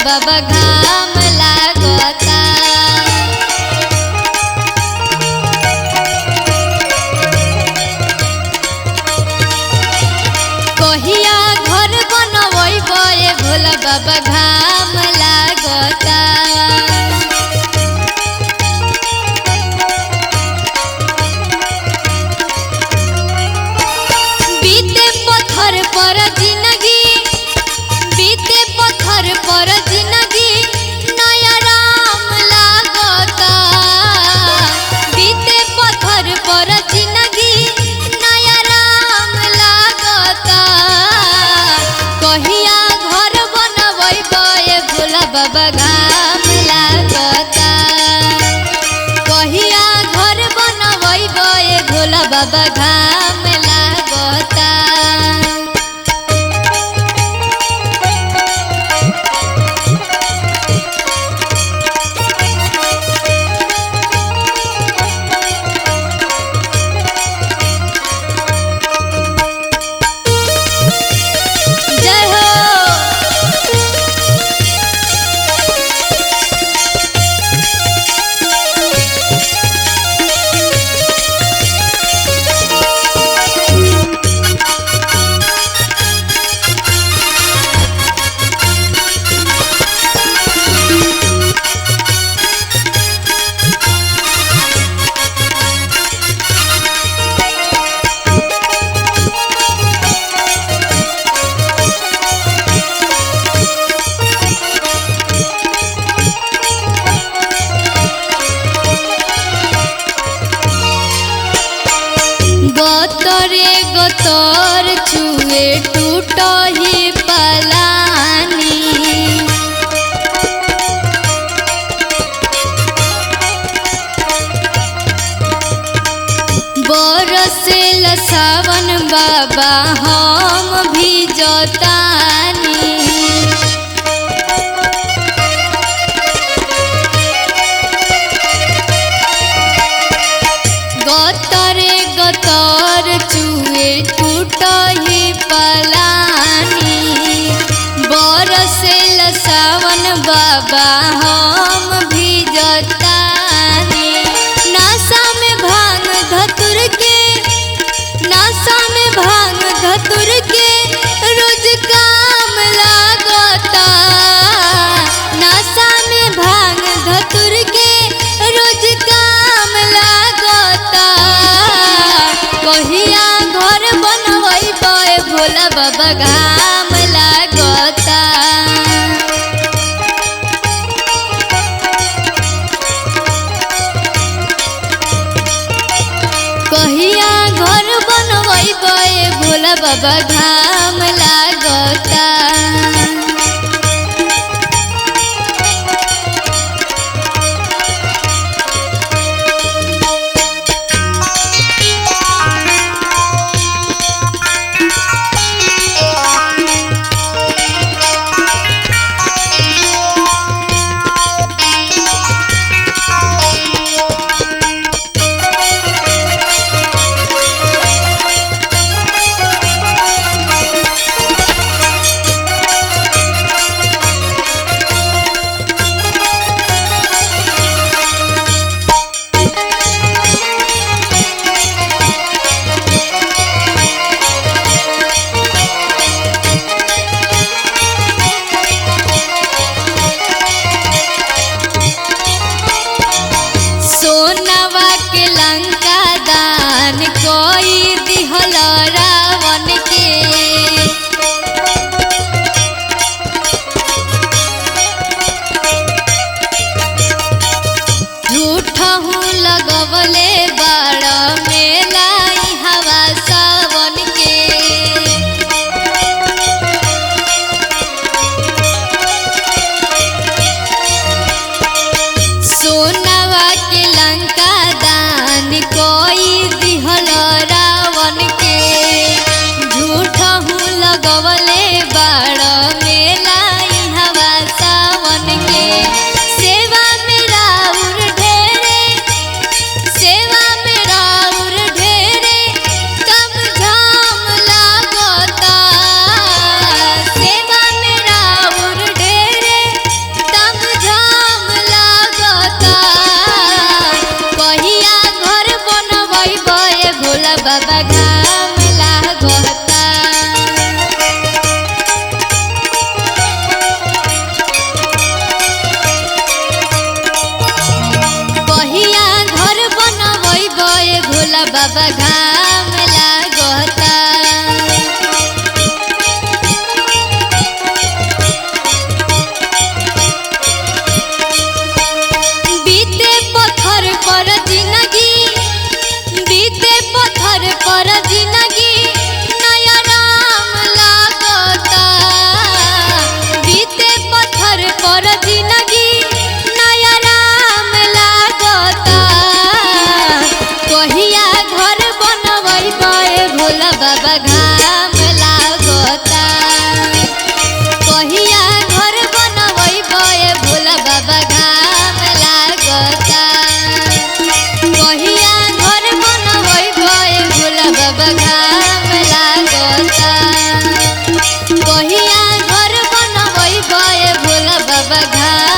बाबा घाम लागता। कहिया घर बनवैबो ए भोला बाबा घाम लागता। बीते पत्थर पर जिंदगी, बीते पत्थर पर जिंदगी नया राम लागता। बीते पत्थर पर जिंदगी नया राम लागता। कहिया घर बनवैबो ए भोला बाबा घाम लागता। कहिया घर बनवैबो ए भोला बाबा घाम लागता। जय हो। गतरे गतर छुए टूटही पलानी। बरसेल सावन बाबा हम भिजतानी। गतरे गतर चुए टूटही पलानी। बरसेल सावन बाबा हम भिजतानी। नशा में भांग धतुर के, नशा में भांग धतुर के रोज काम लागता। नशा में भांग धतुर के रोज काम लागता। कहिया घर बनवैबो ए भोला बाबा घाम लागता। कहिया घर बनवैबो ए भोला बाबा घाम लागता। सोनवा के लंका दान कोई दिहल रावण के। झूठहू लगवले बाड़ मेला हवा सावन के। सोनवा के लंका दान कोई दिहल रावण के। झूठहू लगवले बाड़ मेला हवा सावन के। सेवा में राउर ढेरे, सेवा में राउर ढेरे कम घाम लागता। सेवा में राउर ढेरे बाबा घाम लागता। कहिया घर बनवैबे भोला बाबा घाम लागता। बीते पत्थर पर जिंदगी, बीते पत्थर पर जिंदगी नया राम लागता। बीते पत्थर पर जिंदगी नया राम लागता। कहिया घर बनवैबे भोला बाबा घाम लागता। कहिया घर बनवैबे भोला बाबा घाम लागता। कहिया घर बनवैबे भोला बाबा घाम लागता। कहिया घर बनवैबे भोला बाबा घाम